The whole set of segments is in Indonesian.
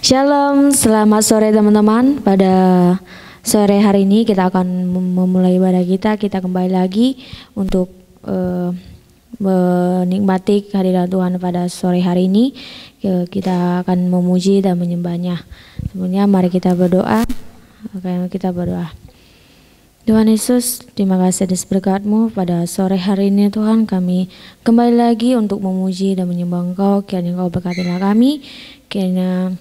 Shalom, selamat sore teman-teman. Pada sore hari ini kita akan memulai ibadah kita. Kita kembali lagi untuk menikmati kehadiran Tuhan pada sore hari ini. Kita akan memuji dan menyembahnya. Sebelumnya mari kita berdoa. Kita berdoa. Tuhan Yesus, terima kasih atas berkat-Mu pada sore hari ini Tuhan. Kami kembali lagi untuk memuji dan menyembah Engkau. Kiranya Engkau berkatilah kami. Kiranya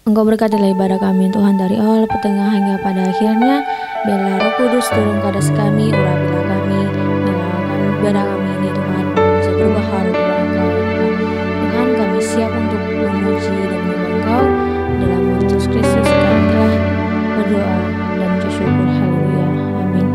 Engkau berkatilah ibadah kami Tuhan dari awal, pertengahan hingga pada akhirnya. Biarlah Roh Kudus turun ke atas kami, urapilah kami, biarlah kami ini Tuhan bisa berubah harum kepada Engkau Tuhan. Tuhan, kami siap untuk memuji dan menyembah Engkau. Dalam nama Yesus Kristus kami telah berdoa dan bersyukur. Haleluya. Amin.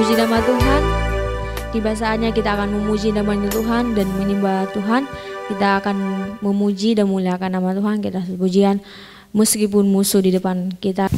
memuji nama Tuhan. Tiba saatnya kita akan memuji nama Tuhan dan menyembah Tuhan. Kita akan memuji dan muliakan nama Tuhan. Kita pujian meskipun musuh di depan kita.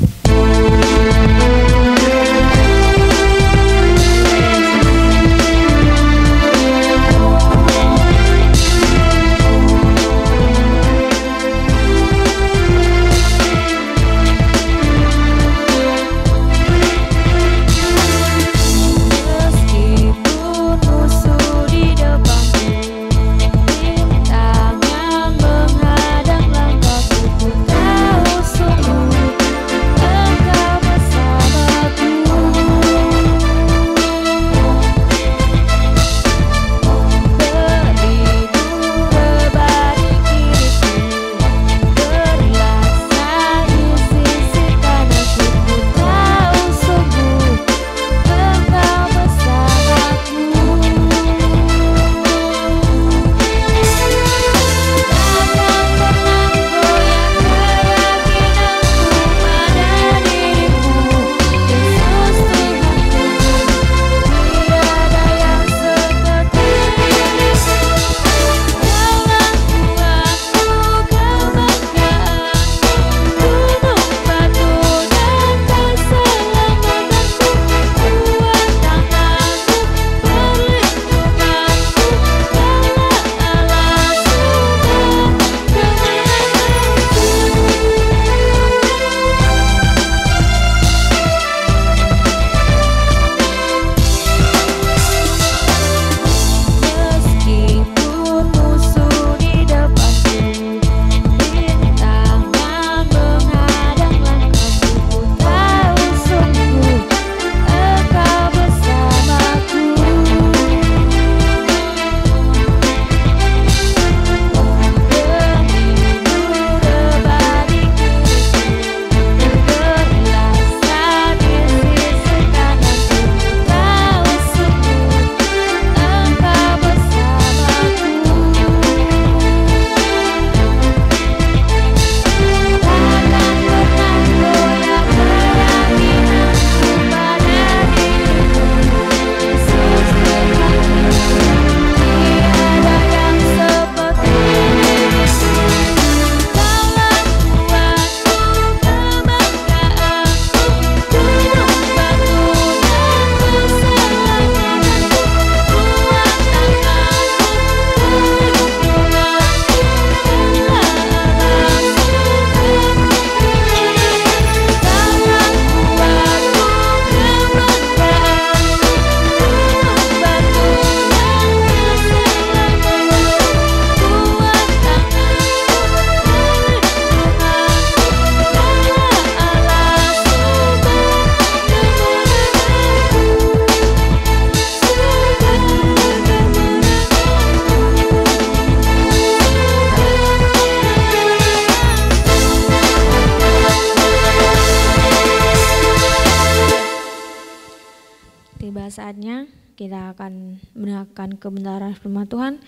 Saatnya kita akan mendengarkan kebenaran firman Tuhan.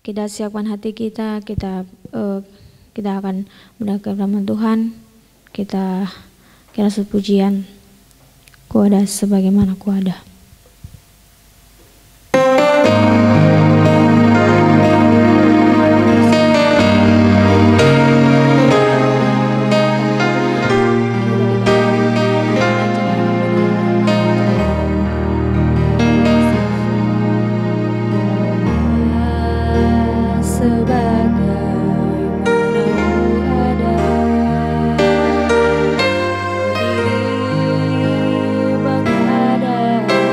Kita siapkan hati kita, kita akan mendengarkan firman Tuhan. Kita pujian, Ku ada sebagaimana Ku ada. Ada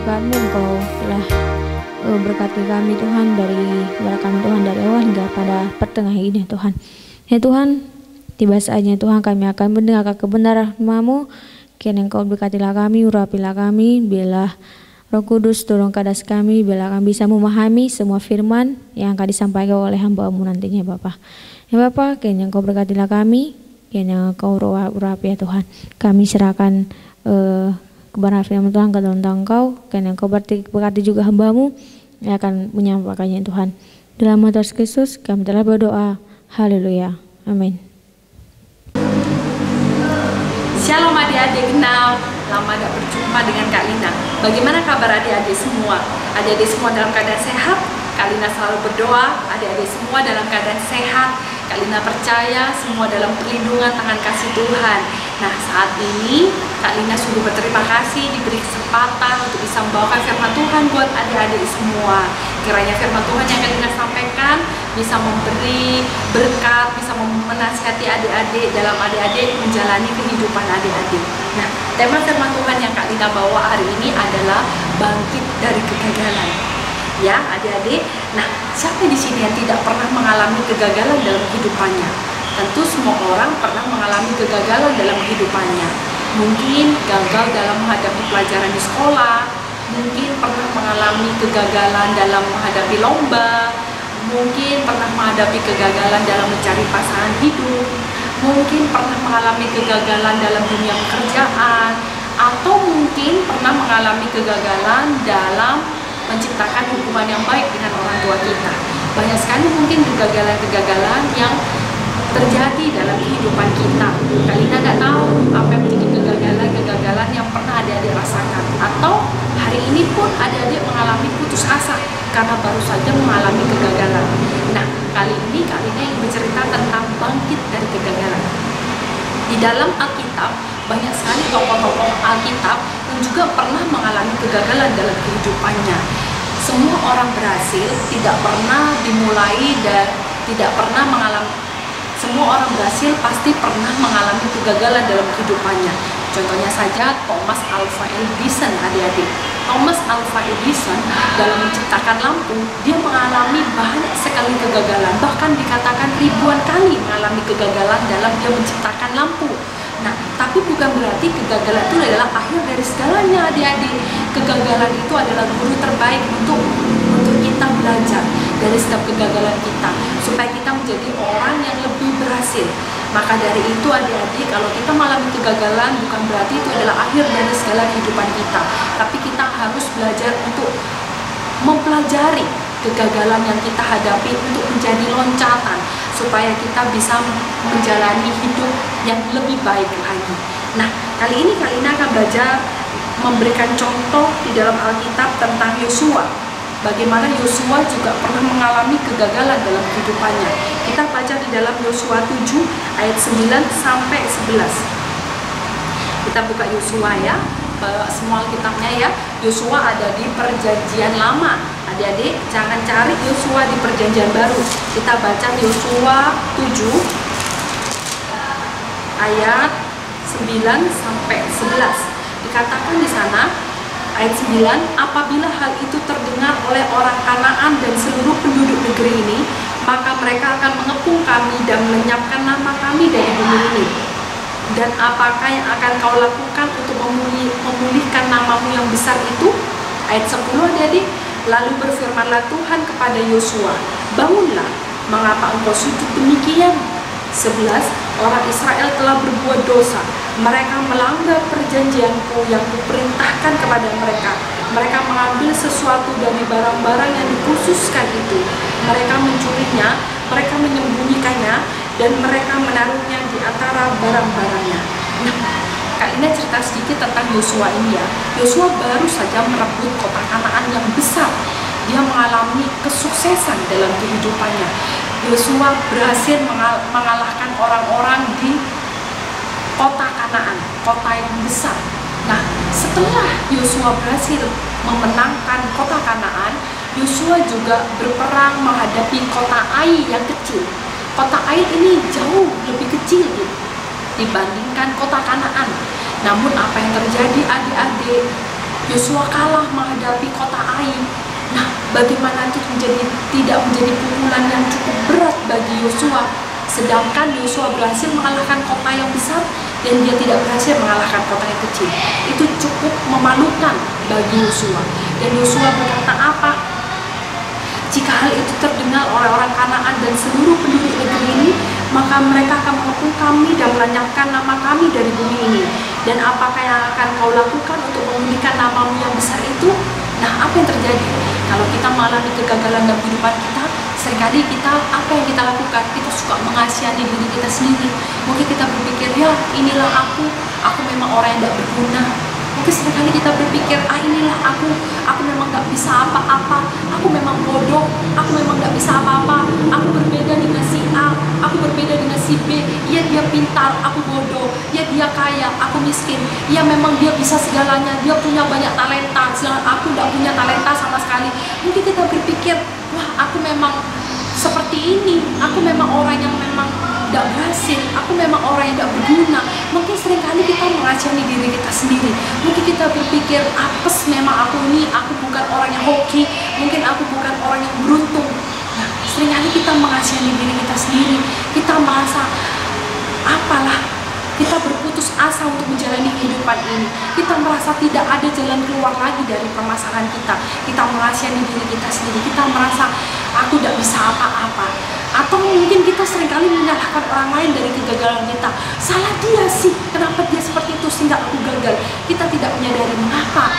berkat-Mu Engkau telah berkati kami Tuhan, dari kami Tuhan dari awal hingga pada pertengahan ini Tuhan. Ya Tuhan, tiba saatnya Tuhan kami akan mendengarkan kebenaran firman-Mu. Kiranya Engkau berkatilah kami, urapilah kami, biarlah Roh Kudus turun ke atas kami, biarlah kami bisa memahami semua firman yang akan disampaikan oleh hamba-Mu nantinya Bapa. Ya Bapa, kiranya Engkau berkatilah kami, kiranya Engkau urapi ya Tuhan. Kami serahkan kebenaran firman Tuhan ke dalam tangan Engkau, kiranya Engkau berkati juga hamba-Mu yang akan menyampaikannya Tuhan. Dalam nama Tuhan Kristus kami telah berdoa. Haleluya. Amin. Shalom adik-adik, lama gak berjumpa dengan Kak Lina. Bagaimana kabar adik-adik semua? Adik-adik semua dalam keadaan sehat? Kak Lina selalu berdoa, adik-adik semua dalam keadaan sehat. Kak Lina percaya semua dalam perlindungan tangan kasih Tuhan. Nah, saat ini Kak Lina sungguh berterima kasih diberi kesempatan untuk bisa membawakan firman Tuhan buat adik-adik semua. Kiranya firman Tuhan yang Kak Lina sampaikan bisa memberi berkat, bisa menasihati adik-adik dalam adik-adik menjalani kehidupan adik-adik. Nah, tema firman Tuhan yang Kak Lina bawa hari ini adalah bangkit dari kegagalan. Ya, adik-adik. Nah, siapa di sini yang tidak pernah mengalami kegagalan dalam kehidupannya? Tentu semua orang pernah mengalami kegagalan dalam kehidupannya. Mungkin gagal dalam menghadapi pelajaran di sekolah, mungkin pernah mengalami kegagalan dalam menghadapi lomba, mungkin pernah menghadapi kegagalan dalam mencari pasangan hidup, mungkin pernah mengalami kegagalan dalam dunia pekerjaan, atau mungkin pernah mengalami kegagalan dalam menciptakan hubungan yang baik dengan orang tua kita. Banyak sekali mungkin kegagalan-kegagalan yang terjadi dalam kehidupan kita. Kak Lina nggak tahu apa yang menjadi kegagalan-kegagalan yang pernah adik-adik rasakan, atau hari ini pun adik-adik mengalami putus asa karena baru saja mengalami kegagalan. Nah, kali ini Kak Lina ingin bercerita tentang bangkit dari kegagalan. Di dalam Alkitab banyak sekali tokoh-tokoh Alkitab yang juga pernah mengalami kegagalan dalam kehidupannya. Semua orang berhasil tidak pernah dimulai dan tidak pernah mengalami. Semua orang berhasil pasti pernah mengalami kegagalan dalam kehidupannya. Contohnya saja Thomas Alva Edison, adik-adik. Thomas Alva Edison dalam menciptakan lampu, dia mengalami banyak sekali kegagalan. Bahkan dikatakan ribuan kali mengalami kegagalan dalam dia menciptakan lampu. Nah, tapi bukan berarti kegagalan itu adalah akhir dari segalanya, adik-adik. Kegagalan itu adalah guru terbaik untuk kita belajar dari setiap kegagalan kita, supaya kita menjadi orang yang lebih berhasil. Maka dari itu adik-adik, kalau kita mengalami kegagalan bukan berarti itu adalah akhir dari segala kehidupan kita, tapi kita harus belajar untuk mempelajari kegagalan yang kita hadapi untuk menjadi loncatan, supaya kita bisa menjalani hidup yang lebih baik lagi. Nah, kali ini Kak Lina akan belajar memberikan contoh di dalam Alkitab tentang Yosua. Bagaimana Yosua juga pernah mengalami kegagalan dalam kehidupannya. Kita baca di dalam Yosua 7 ayat 9 sampai 11. Kita buka Yosua ya, semua Alkitabnya ya. Yosua ada di Perjanjian Lama. Adik-adik jangan cari Yosua di Perjanjian Baru. Kita baca Yosua 7 ayat 9 sampai 11. Dikatakan di sana ayat 9, apabila hal itu terdengar oleh orang Kanaan dan seluruh penduduk negeri ini, maka mereka akan mengepung kami dan melenyapkan nama kami dari bumi ini. Dan apakah yang akan kau lakukan untuk memulihkan namamu yang besar itu? Ayat 10 adik-adik, lalu berfirmanlah Tuhan kepada Yosua, bangunlah, mengapa engkau sujud demikian? 11, orang Israel telah berbuat dosa. Mereka melanggar perjanjianku yang kuperintahkan kepada mereka. Mereka mengambil sesuatu dari barang-barang yang dikhususkan itu. Mereka mencurinya, mereka menyembunyikannya, dan mereka menaruhnya di antara barang-barangnya. Nah, Kak Lina cerita sedikit tentang Yosua ini ya. Yosua baru saja merebut kota Kanaan yang besar. Dia mengalami kesuksesan dalam kehidupannya. Yosua berhasil mengalahkan orang-orang di kota Kanaan, kota yang besar. Nah, setelah Yosua berhasil memenangkan kota Kanaan, Yosua juga berperang menghadapi kota Ai yang kecil. Kota Ai ini jauh lebih kecil dibandingkan kota Kanaan. Namun apa yang terjadi adik-adik? Yosua kalah menghadapi kota Ai. Nah, bagaimana itu tidak menjadi pukulan yang cukup berat bagi Yosua, sedangkan Yosua berhasil mengalahkan kota yang besar dan dia tidak berhasil mengalahkan kota yang kecil. Itu cukup memalukan bagi Yosua. Dan Yosua berkata apa? Jika hal itu terdengar oleh orang Kanaan dan seluruh penduduk negeri ini, maka mereka akan mengepung kami dan melenyapkan nama kami dari bumi ini. Dan apakah yang akan kau lakukan untuk memulihkan namamu yang besar itu? Nah, apa yang terjadi? Kalau kita mengalami kegagalan dalam kehidupan kita, seringkali apa yang kita lakukan? Kita suka mengasihani diri kita sendiri. Mungkin kita berpikir, ya inilah aku memang orang yang tidak berguna. Mungkin seringkali kita berpikir, inilah aku memang gak bisa apa-apa, aku memang bodoh, aku memang gak bisa apa-apa, aku berbeda dengan si A, aku berbeda dengan si B, ya dia pintar, aku bodoh, ya dia kaya, aku miskin, ya memang dia bisa segalanya, dia punya banyak talenta, sedangkan aku gak punya talenta sama sekali. Mungkin kita berpikir, wah aku memang seperti ini, aku memang orang yang memang tidak berhasil, aku memang orang yang tidak berguna. Mungkin seringkali kita mengasihani diri kita sendiri. Mungkin kita berpikir, apes memang aku ini, aku bukan orang yang hoki, mungkin aku bukan orang yang beruntung. Nah, seringkali kita mengasihani diri kita sendiri. Kita merasa, apalah, kita berputus asa untuk menjalani kehidupan ini. Kita merasa tidak ada jalan keluar lagi dari permasalahan kita. Kita mengasihani diri kita sendiri. Kita merasa, aku tidak bisa apa-apa. Atau mungkin kita seringkali menyalahkan orang lain dari kegagalan kita. Salah dia sih, kenapa dia seperti itu sehingga aku gagal. Kita tidak menyadari mengapa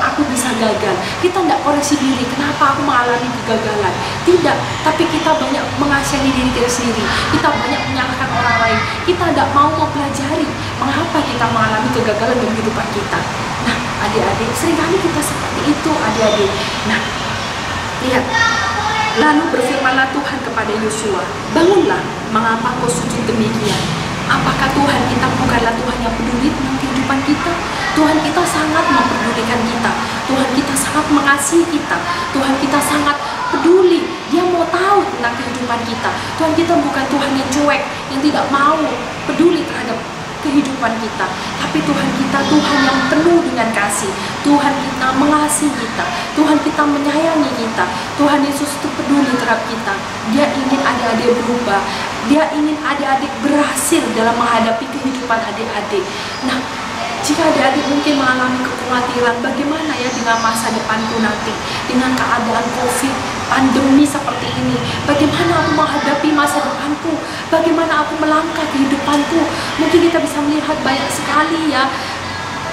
aku bisa gagal. Kita tidak koreksi diri, kenapa aku mengalami kegagalan. Tidak, tapi kita banyak mengasihani diri kita sendiri. Kita banyak menyalahkan orang lain. Kita tidak mau mempelajari mengapa kita mengalami kegagalan dalam kehidupan kita. Nah, adik-adik, seringkali kita seperti itu, adik-adik. Nah, lihat. Lalu berfirmanlah Tuhan kepada Yosua, bangunlah, mengapa kau sujud demikian? Apakah Tuhan kita bukanlah Tuhan yang peduli tentang kehidupan kita? Tuhan kita sangat memperdulikan kita. Tuhan kita sangat mengasihi kita. Tuhan kita sangat peduli. Dia mau tahu tentang kehidupan kita. Tuhan kita bukan Tuhan yang cuek, yang tidak mau peduli terhadap kehidupan kita, tapi Tuhan kita Tuhan yang penuh dengan kasih. Tuhan kita mengasihi kita, Tuhan kita menyayangi kita. Tuhan Yesus itu peduli terhadap kita. Dia ingin adik-adik berubah. Dia ingin adik-adik berhasil dalam menghadapi kehidupan adik-adik. Nah, jika adik-adik mungkin mengalami kekhawatiran, bagaimana ya dengan masa depanku nanti, dengan keadaan COVID, pandemi seperti ini, bagaimana aku menghadapi masa depanku, bagaimana aku melangkah kehidupanku. Mungkin kita bisa melihat banyak sekali ya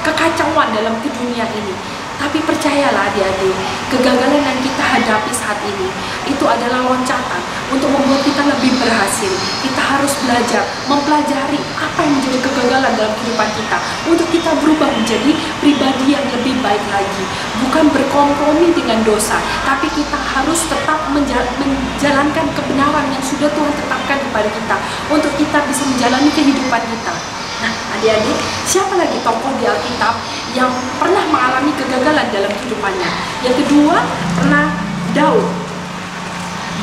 kekacauan dalam dunia ini. Tapi percayalah adik-adik, kegagalan yang kita hadapi saat ini itu adalah loncatan untuk membuat kita lebih berhasil. Kita harus belajar, mempelajari apa yang menjadi kegagalan dalam kehidupan kita, untuk kita berubah menjadi pribadi yang lebih baik lagi. Bukan berkompromi dengan dosa, tapi kita harus tetap menjalankan kebenaran yang sudah Tuhan tetapkan kepada kita, untuk kita bisa menjalani kehidupan kita. Nah, adik-adik, siapa lagi tokoh di Alkitab yang pernah mengalami kegagalan dalam kehidupannya? Yang kedua, pernah Daud.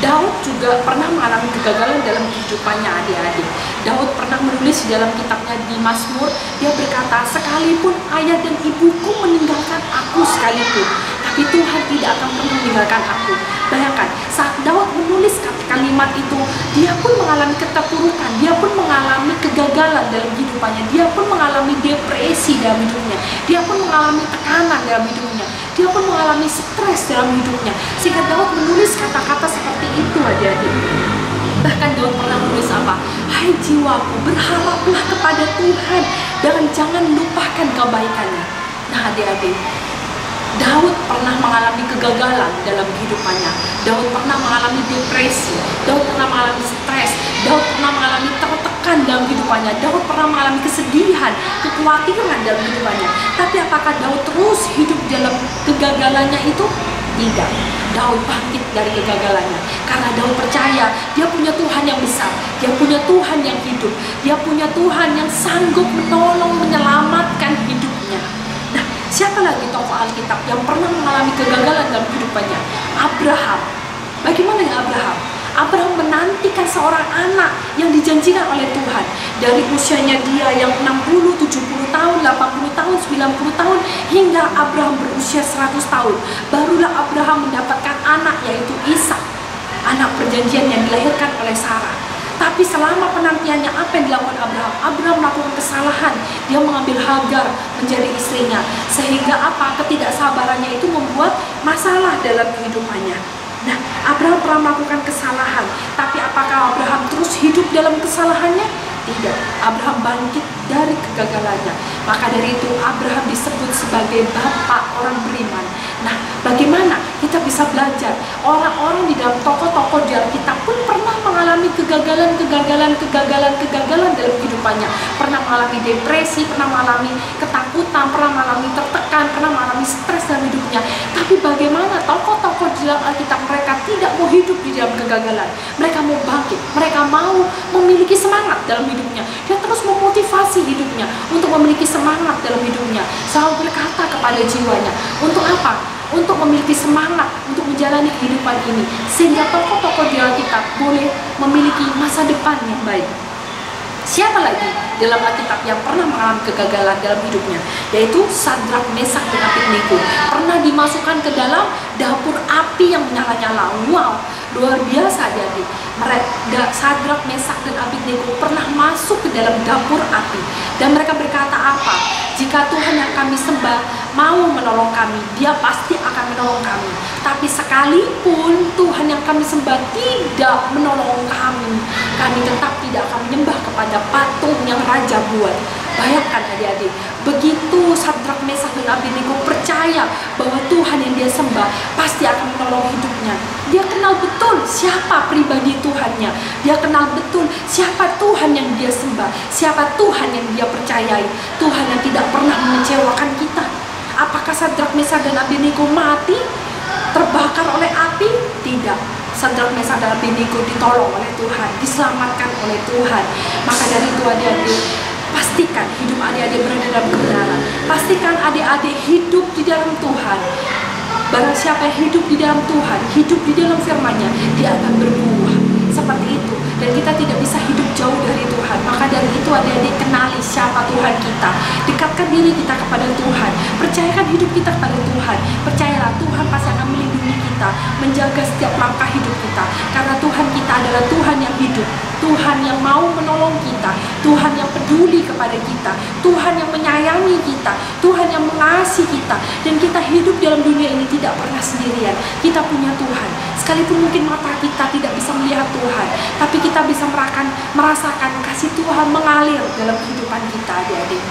Daud juga pernah mengalami kegagalan dalam kehidupannya, adik-adik. Daud pernah menulis di dalam kitabnya di Mazmur, dia berkata, sekalipun ayah dan ibuku meninggalkan aku sekalipun, tapi Tuhan tidak akan pernah meninggalkan aku. Bayangkan, saat Daud menulis kalimat itu, dia pun mengalami keterpurukan, dia pun mengalami kegagalan dalam kehidupannya, dia pun mengalami depresi dalam hidupnya, dia pun mengalami tekanan dalam hidupnya, dia pun mengalami stres dalam hidupnya, sehingga Daud menulis kata-kata seperti itu, adik-adik. Bahkan Daud pernah menulis apa? Hai jiwaku, berharaplah kepada Tuhan dan jangan lupakan kebaikannya. Nah, adik-adik, Daud pernah mengalami kegagalan dalam kehidupannya. Daud pernah mengalami depresi. Daud pernah mengalami stres. Daud pernah mengalami tertekan dalam kehidupannya. Daud pernah mengalami kesedihan, kekhawatiran dalam kehidupannya. Tapi apakah Daud terus hidup dalam kegagalannya itu? Tidak. Daud bangkit dari kegagalannya karena Daud percaya dia punya Tuhan yang besar, dia punya Tuhan yang hidup, dia punya Tuhan yang sanggup menolong, menyelamatkan hidupnya. Nah, siapa lagi tokoh Alkitab yang pernah mengalami kegagalan dalam kehidupannya? Abraham. Bagaimana dengan Abraham? Abraham menantikan seorang anak yang dijanjikan oleh Tuhan. Dari usianya dia yang 60, 70 tahun, 80 tahun, 90 tahun, hingga Abraham berusia 100 tahun. Barulah Abraham mendapatkan anak, yaitu Ishak, anak perjanjian yang dilahirkan oleh Sarah. Tapi selama penantiannya, apa yang dilakukan Abraham? Abraham melakukan kesalahan. Dia mengambil Hagar menjadi istrinya. Sehingga apa? Ketidaksabarannya itu membuat masalah dalam kehidupannya. Nah, Abraham pernah melakukan kesalahan. Tapi apakah Abraham terus hidup dalam kesalahannya? Tidak. Abraham bangkit dari kegagalannya. Maka dari itu Abraham disebut sebagai bapak orang beriman. Nah, bagaimana kita bisa belajar? Orang-orang di dalam tokoh-tokoh di Alkitab pun pernah mengalami kegagalan dalam kehidupannya. Pernah mengalami depresi, pernah mengalami ketakutan, pernah mengalami tertekan, pernah mengalami stres dalam hidupnya. Tapi bagaimana tokoh-tokoh di dalam Alkitab, mereka tidak mau hidup di dalam kegagalan. Mereka mau bangkit, mereka mau memiliki semangat dalam hidupnya. Dia terus memotivasi hidupnya untuk memiliki semangat dalam hidupnya. Selalu berkata kepada jiwanya, untuk apa? Untuk memiliki semangat untuk menjalani kehidupan ini, sehingga tokoh-tokoh di Alkitab boleh memiliki masa depan yang baik. Siapa lagi dalam Alkitab yang pernah mengalami kegagalan dalam hidupnya? Yaitu Sadrak, Mesak, dan Abednego. Pernah dimasukkan ke dalam dapur api yang menyala-nyala. Wow, luar biasa jadi. Sadrak, Mesak, dan Abednego pernah masuk ke dalam dapur api. Dan mereka berkata apa? Jika Tuhan yang kami sembah mau menolong kami, Dia pasti akan menolong kami. Tapi sekalipun Tuhan yang kami sembah tidak menolong kami, kami tetap tidak akan menyembah kepada patung yang raja buat. Bayangkan adik-adik, begitu Sadrak, Mesak, dan Abednego percaya bahwa Tuhan yang dia sembah pasti akan menolong hidupnya. Dia kenal betul siapa pribadi Tuhannya. Dia kenal betul siapa Tuhan yang dia sembah, siapa Tuhan yang dia percayai. Tuhan yang tidak pernah mengecewakan kita. Apakah Sadrak, Mesak, dan Abednego mati terbakar oleh api? Tidak. Sadrak, Mesak, dan Abednego ditolong oleh Tuhan, diselamatkan oleh Tuhan. Maka dari itu adik-adik, pastikan hidup adik-adik berada dalam kebenaran. Pastikan adik-adik hidup di dalam Tuhan. Barang siapa yang hidup di dalam Tuhan, hidup di dalam firman-Nya, dia akan berbuah. Seperti itu. Dan kita tidak bisa hidup jauh dari Tuhan. Maka dari itu adik-adik, kenali siapa Tuhan kita. Dekatkan diri kita kepada Tuhan. Percayakan hidup kita kepada Tuhan. Percayalah Tuhan pasti akan melindungi kita, menjaga setiap langkah hidup kita. Karena Tuhan kita adalah Tuhan yang hidup, Tuhan yang mau menolong kita, Tuhan yang peduli kepada kita, Tuhan yang menyayangi kita, Tuhan yang mengasihi kita. Dan kita hidup dalam dunia ini tidak pernah sendirian. Kita punya Tuhan. Sekalipun mungkin mata kita tidak bisa melihat Tuhan, tapi kita bisa merasakan kasih Tuhan mengalir dalam kehidupan kita, adik-adik.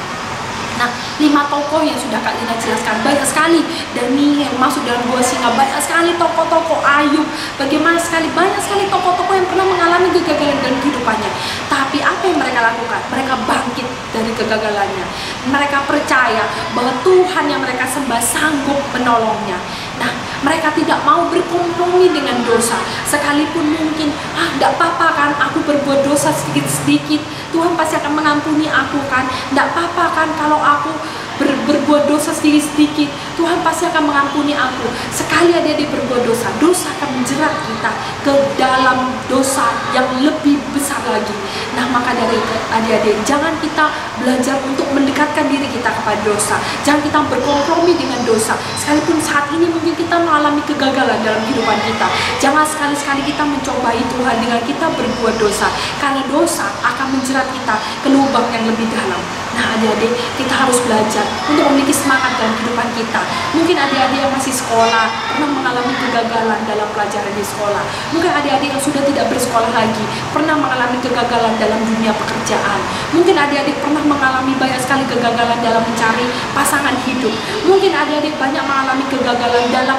Nah, 5 tokoh yang sudah Kak Lina jelaskan, banyak sekali. Dani yang masuk dalam gua singa, banyak sekali tokoh-tokoh. Ayub, bagaimana sekali, banyak sekali tokoh-tokoh yang pernah mengalami kegagalan dalam kehidupannya. Tapi apa yang mereka lakukan? Mereka bangkit dari kegagalannya. Mereka percaya bahwa Tuhan yang mereka sembah sanggup menolongnya. Nah, mereka tidak mau berkompromi dengan dosa. Sekalipun mungkin, tidak apa-apa kan, aku berbuat dosa sedikit-sedikit, Tuhan pasti akan mengampuni aku kan. Tidak apa-apa kan kalau aku berbuat dosa sedikit-sedikit, Tuhan pasti akan mengampuni aku. Sekali adik-adik berbuat dosa, dosa akan menjerat kita ke dalam dosa yang lebih besar lagi. Nah, maka dari itu adik-adik, jangan kita belajar untuk mendekatkan diri kita kepada dosa. Jangan kita berkompromi dengan dosa. Sekalipun saat ini mungkin kita mengalami kegagalan dalam kehidupan kita, jangan sekali-sekali kita mencobai Tuhan dengan kita berbuat dosa. Karena dosa akan menjerat kita ke lubang yang lebih dalam. Nah, adik-adik, kita harus belajar untuk memiliki semangat dalam kehidupan kita. Mungkin adik-adik yang masih sekolah pernah mengalami kegagalan dalam pelajaran di sekolah. Mungkin adik-adik yang sudah tidak bersekolah lagi pernah mengalami kegagalan dalam dunia pekerjaan. Mungkin adik-adik pernah mengalami banyak sekali kegagalan dalam mencari pasangan hidup. Mungkin adik-adik banyak mengalami kegagalan dalam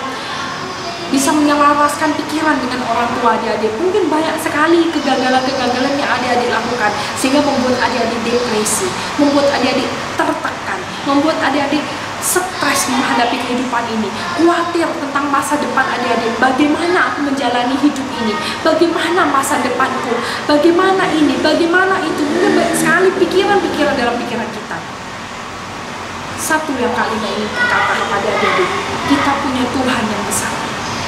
bisa menyelaraskan pikiran dengan orang tua adik-adik. Mungkin banyak sekali kegagalan-kegagalan yang adik-adik lakukan, sehingga membuat adik-adik depresi, membuat adik-adik tertekan, membuat adik-adik stres menghadapi kehidupan ini, khawatir tentang masa depan adik-adik. Bagaimana aku menjalani hidup ini? Bagaimana masa depanku? Bagaimana ini? Bagaimana itu? Mungkin banyak sekali pikiran-pikiran dalam pikiran kita. Satu yang kali ini berkata kepada adik-adik, kita punya Tuhan yang besar.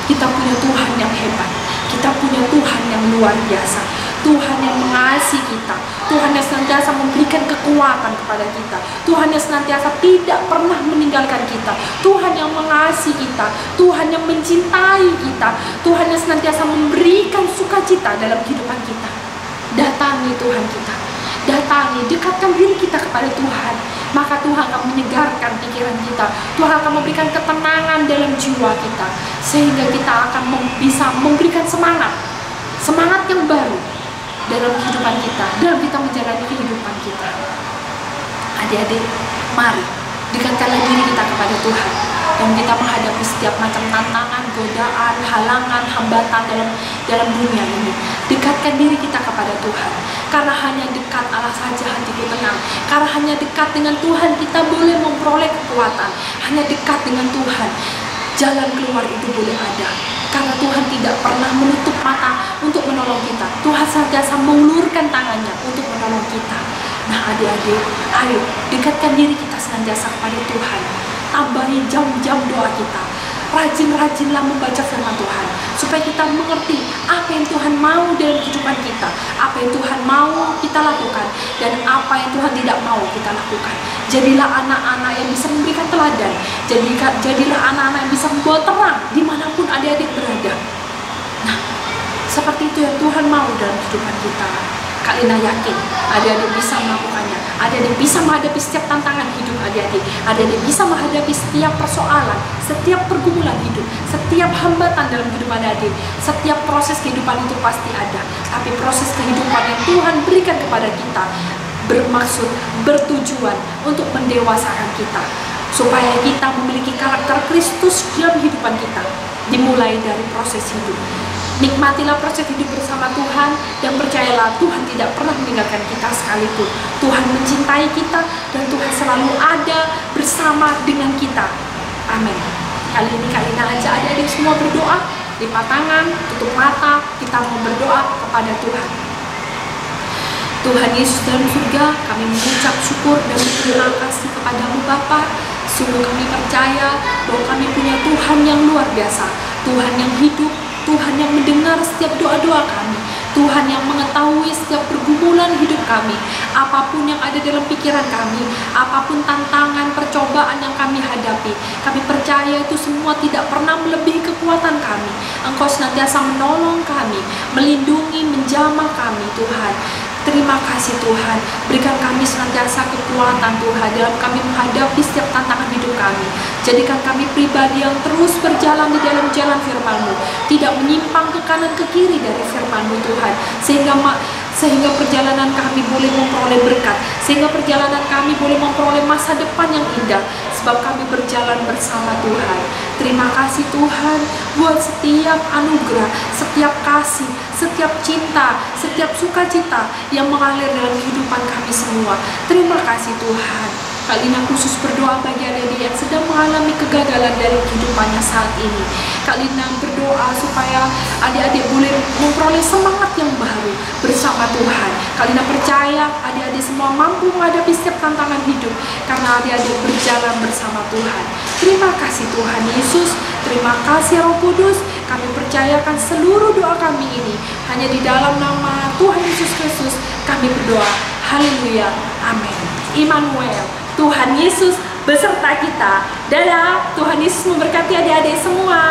Kita punya Tuhan yang hebat. Kita Kita punya Tuhan yang luar biasa, Tuhan yang mengasihi kita, Tuhan yang senantiasa memberikan kekuatan kepada kita, Tuhan yang senantiasa tidak pernah meninggalkan kita, Tuhan yang mengasihi kita, Tuhan yang mencintai kita, Tuhan yang senantiasa memberikan sukacita dalam kehidupan kita. Datangi Tuhan kita, datangi, dekatkan diri kita kepada Tuhan, maka Tuhan akan menyegarkan pikiran kita, Tuhan akan memberikan ketenangan dalam jiwa kita, sehingga kita akan bisa memberikan semangat yang baru dalam kehidupan kita, dalam kita menjalani kehidupan kita. Adik-adik, mari dekatkanlah diri kita kepada Tuhan, dan kita menghadapi setiap macam tantangan, godaan, halangan, hambatan dalam dunia ini. Dekatkan diri kita kepada Tuhan, karena hanya dekat Allah saja hatiku tenang, karena hanya dekat dengan Tuhan kita boleh memperoleh kekuatan, hanya dekat dengan Tuhan jalan keluar itu boleh ada, karena Tuhan tidak pernah menutup mata untuk menolong kita. Tuhan senantiasa mengulurkan tangannya untuk menolong kita. Nah adik-adik, ayo dekatkan diri kita senantiasa kepada Tuhan, tambahi jam-jam doa kita, rajin-rajinlah membaca firman Tuhan, supaya kita mengerti apa yang Tuhan mau dalam kehidupan kita, apa yang Tuhan mau kita lakukan, dan apa yang Tuhan tidak mau kita lakukan. Jadilah anak-anak yang bisa memberikan teladan, jadilah anak-anak yang bisa membawa terang dimanapun adik-adik berada. Nah, seperti itu yang Tuhan mau dalam kehidupan kita. Kak Lina yakin adik-adik bisa melakukannya, adik-adik bisa menghadapi setiap tantangan hidup adik-adik, adik-adik bisa menghadapi setiap persoalan, setiap pergumulan hidup, setiap hambatan dalam kehidupan adik. Setiap proses kehidupan itu pasti ada, tapi proses kehidupan yang Tuhan berikan kepada kita bermaksud, bertujuan untuk mendewasakan kita, supaya kita memiliki karakter Kristus dalam kehidupan kita. Dimulai dari proses hidup. Nikmatilah proses hidup bersama Tuhan, dan percayalah Tuhan tidak pernah meninggalkan kita sekalipun. Tuhan mencintai kita, dan Tuhan selalu ada bersama dengan kita. Amin. Kali ini Kak Lina ajak adik-adik semua berdoa, lipat tangan, tutup mata, kita mau berdoa kepada Tuhan. Tuhan Yesus dalam surga, kami mengucap syukur dan berterima kasih kepadamu Bapa. Sungguh kami percaya bahwa kami punya Tuhan yang luar biasa, Tuhan yang hidup, Tuhan yang mendengar setiap doa-doa kami, Tuhan yang mengetahui setiap pergumulan hidup kami, apapun yang ada dalam pikiran kami, apapun tantangan, percobaan yang kami hadapi. Kami percaya itu semua tidak pernah melebihi kekuatan kami. Engkau senantiasa menolong kami, melindungi, menjamah kami Tuhan. Terima kasih Tuhan, berikan kami senantiasa kekuatan Tuhan dalam kami menghadapi setiap tantangan hidup kami. Jadikan kami pribadi yang terus berjalan di dalam jalan firman-Mu, tidak menyimpang ke kanan ke kiri dari firman-Mu Tuhan, sehingga perjalanan kami boleh memperoleh berkat, sehingga perjalanan kami boleh memperoleh masa depan yang indah, sebab kami berjalan bersama Tuhan. Terima kasih Tuhan buat setiap anugerah, setiap kasih, setiap cinta, setiap sukacita yang mengalir dalam kehidupan kami semua. Terima kasih Tuhan. Kak Lina khusus berdoa bagi adik-adik yang sedang mengalami kegagalan dari kehidupannya saat ini. Kak Lina berdoa supaya adik-adik boleh memperoleh semangat yang baru bersama Tuhan. Kak Lina percaya adik-adik semua mampu menghadapi setiap tantangan hidup, karena adik-adik berjalan bersama Tuhan. Terima kasih Tuhan Yesus, terima kasih Roh Kudus. Kami percayakan seluruh doa kami ini hanya di dalam nama Tuhan Yesus Kristus kami berdoa. Haleluya, amin. Immanuel, Tuhan Yesus beserta kita. Dadah, Tuhan Yesus memberkati adik-adik semua.